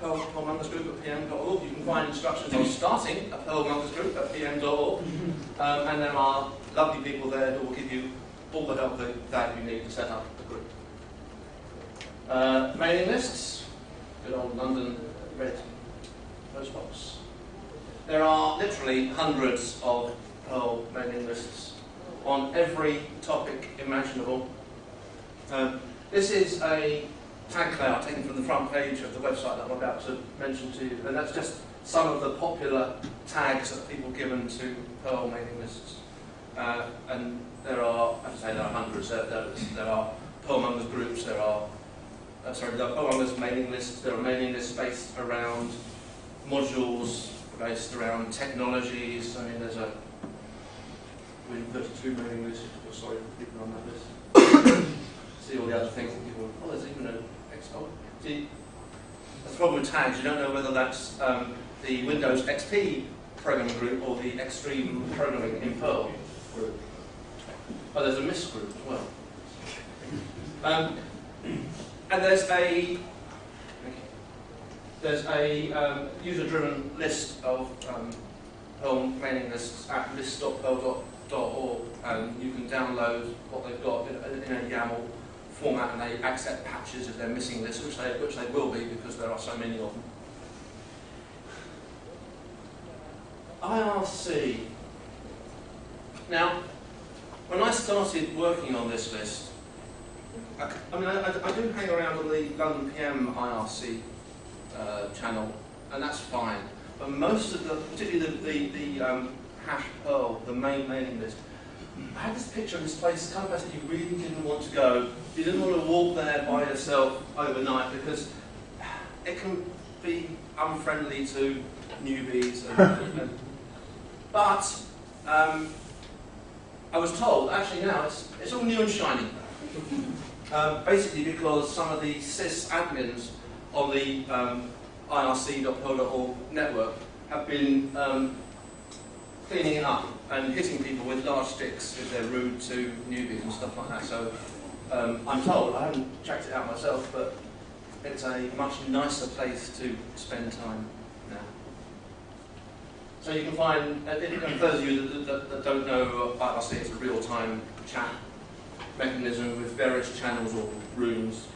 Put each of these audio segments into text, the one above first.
Perl Members Group at pm.org. You can find instructions on starting a Perl Members Group at pm.org. And there are lovely people there who will give you all the help that you need to set up the group. Mailing lists, good old London red postbox. There are literally hundreds of Perl mailing lists on every topic imaginable. This is a tag cloud taken from the front page of the website that I'm about to mention to you, and that's just some of the popular tags that people given to Perl mailing lists. And there are, as I say, there are hundreds. There are Perl Members groups. There are Perl Members mailing lists. There are mailing lists based around modules, based around technologies. I mean, there's a Win32 mailing list. Sorry for people on that list. See all the other things that people. Oh, there's even an Expo. See, that's the problem with tags. You don't know whether that's the Windows XP programming group or the Extreme Programming in Perl group. Oh, there's a MIST group as well. And there's a user-driven list of Perl mailing lists at list.perl.org, and you can download what they've got in a YAML format, and they accept patches if they're missing lists, which they will be because there are so many of them. IRC. Now, when I started working on this list, I do hang around on the London PM IRC channel, and that's fine. But most of the, particularly the hash Perl, the main mailing list, I had this picture of this place, the kind of place that you really didn't want to go. You didn't want to walk there by yourself overnight because it can be unfriendly to newbies. But I was told, actually now, it's all new and shiny. Basically because some of the sys admins on the irc.perl.org network have been cleaning it up and hitting people with large sticks if they're rude to newbies and stuff like that. So I'm told, I haven't checked it out myself, but it's a much nicer place to spend time now. So you can find, and for those of you that don't know, IRC is a real-time chat mechanism with various channels or rooms.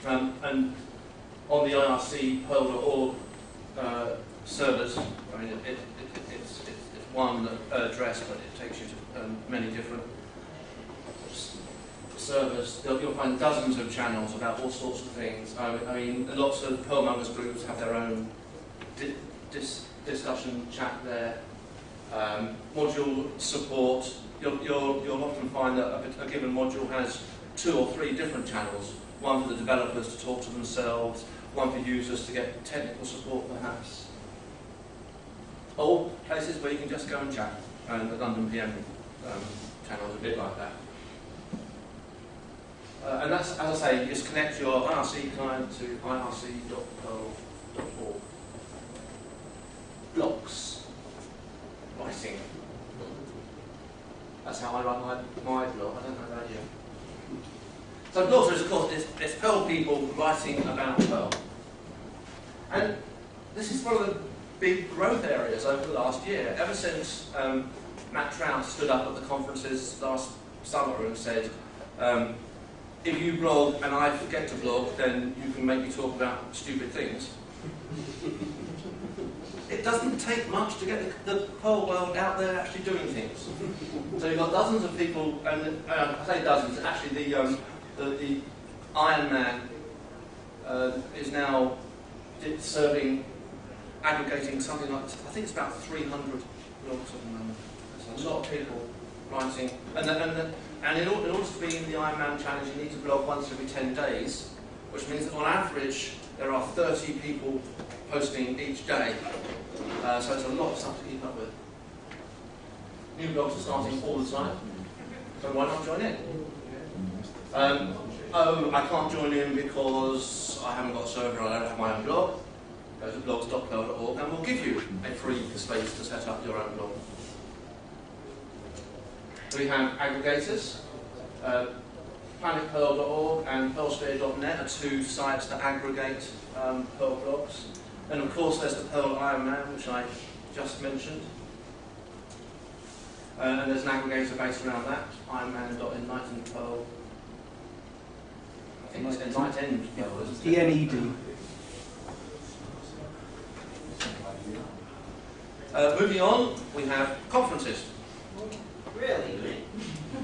And on the irc.perl.org servers, I mean, it's one address, but it takes you to many different servers. You'll find dozens of channels about all sorts of things. I mean, lots of Perl Members groups have their own discussion chat there. Module support. You'll often find that a given module has 2 or 3 different channels. One for the developers to talk to themselves, one for users to get technical support perhaps. Or places where you can just go and chat. And the London PM channel is a bit like that. And that's, as I say, you just connect your IRC client to irc.perl.org. Blogs. Writing. That's how I write my blog. I don't know about you. So blogs is, of course, it's Perl people writing about Perl. And this is one of the big growth areas over the last year. Ever since Matt Trout stood up at the conferences last summer and said, if you blog and I forget to blog, then you can make me talk about stupid things. It doesn't take much to get the Perl world out there actually doing things. So you've got dozens of people, and I say dozens, actually the Iron Man is now serving, aggregating something like, I think it's about 300 blogs at the moment. There's a lot of people writing. And in order to be in the Iron Man challenge, you need to blog once every 10 days, which means that on average, there are 30 people posting each day. So it's a lot of stuff to keep up with. New blogs are starting all the time, so why not join in? Oh, I can't join in because I haven't got a server, I don't have my own blog. Go to blogs.perl.org and we'll give you a free space to set up your own blog. We have aggregators. planetperl.org and perlsphere.net are two sites that aggregate Perl blogs. And of course there's the Perl Ironman, which I just mentioned. And there's an aggregator based around that, ironman.enlightenedperl. I think it's enlightenedperl, isn't it? ENED. Moving on, we have conferences. Really?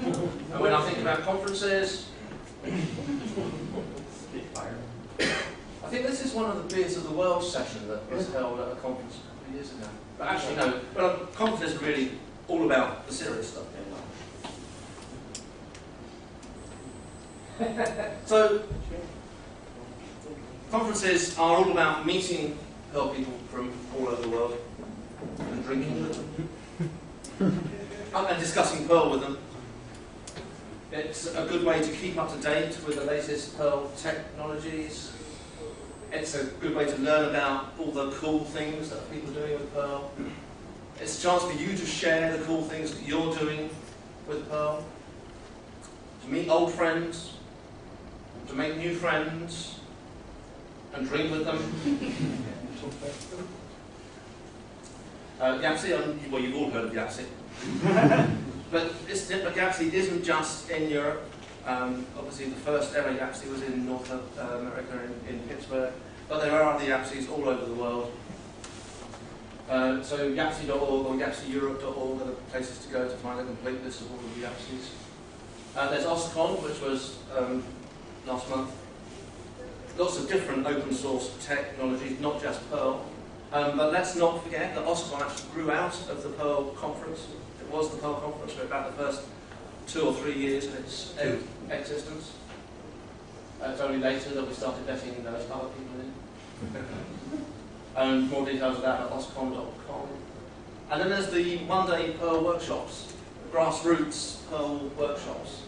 And when I think about conferences, I think this is one of the Beers of the World session that was held at a conference a couple of years ago. But actually, no. Well, conferences are really all about the serious stuff. So, conferences are all about meeting Perl people from all over the world and drinking with them and discussing Perl with them. It's a good way to keep up to date with the latest Perl technologies. It's a good way to learn about all the cool things that people are doing with Perl. It's a chance for you to share the cool things that you're doing with Perl, to meet old friends, to make new friends, and drink with them. YAPSI, well, you've all heard of YAPSI. But YAPSI isn't just in Europe. Obviously, the first ever YAPSI was in North America, in Pittsburgh. But there are other YAPSIs all over the world. So YAPSI.org or YAPSIEurope.org are the places to go to find a complete list of all of the YAPSIs. There's OSCON, which was last month. Lots of different open source technologies, not just Perl. But let's not forget that OSCON actually grew out of the Perl conference. It was the Perl conference for about the first 2 or 3 years of its existence. It's only later that we started letting those other people in. And more details of that at oscon.com. And then there's the one-day Perl workshops, grassroots Perl workshops.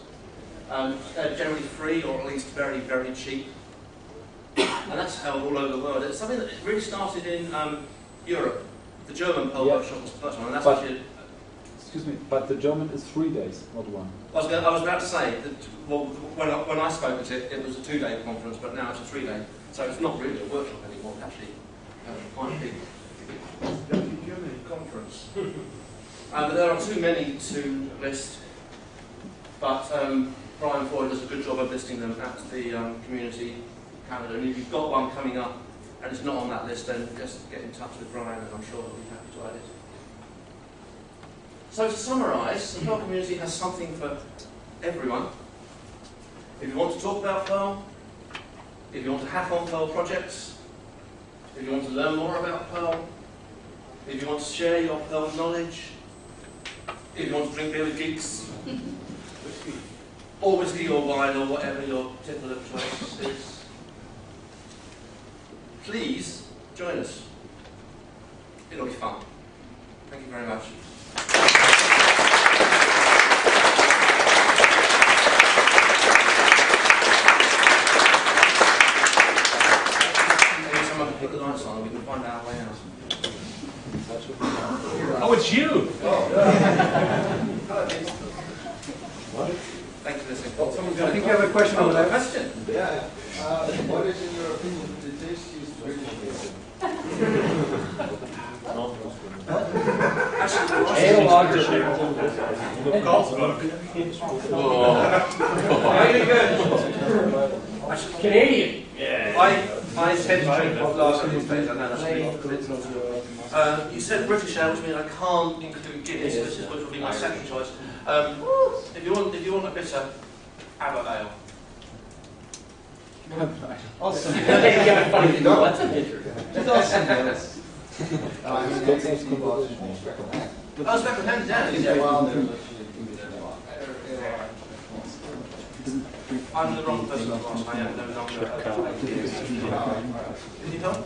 They're generally free, or at least very, very cheap. And that's held all over the world. It's something that really started in Europe. The German Perl workshop was the first one, and that's actually... Excuse me, but the German is 3 days, not one. I was about to say that, well, when I spoke at it, it was a 2-day conference, but now it's a 3-day. So it's not really a workshop anymore. It's actually quite a big German conference. But there are too many to list. But Brian Floyd does a good job of listing them at the community calendar. And if you've got one coming up and it's not on that list, then just get in touch with Brian, and I'm sure he'll be happy to add it. So to summarise, the Perl community has something for everyone. If you want to talk about Perl, if you want to hack on Perl projects, if you want to learn more about Perl, if you want to share your Perl knowledge, if you want to drink beer with geeks, or whiskey or wine or whatever your tipple of choice is, please join us. It'll be fun. Thank you very much. Put the lights on and we can find our way out. Oh, it's you! Thanks for listening. I think you have a question over there. Question? Yeah. What is, in your opinion, the tastiest drink? Ale lager. Carlsberg. Very good. Canadian. Yeah. I tend to drink lager these days. I know that's you said British ale, which means I can't include Guinness, which will be my second choice. If you want a bitter, Abbott ale. Awesome. What's a bitter? That's awesome. Oh, Speckled Hen, yeah. I'm the wrong person to ask. I am no longer. Can you help?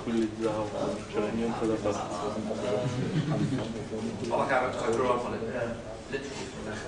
Oh, like Abbott, I grew up on it. Yeah. Literally from there.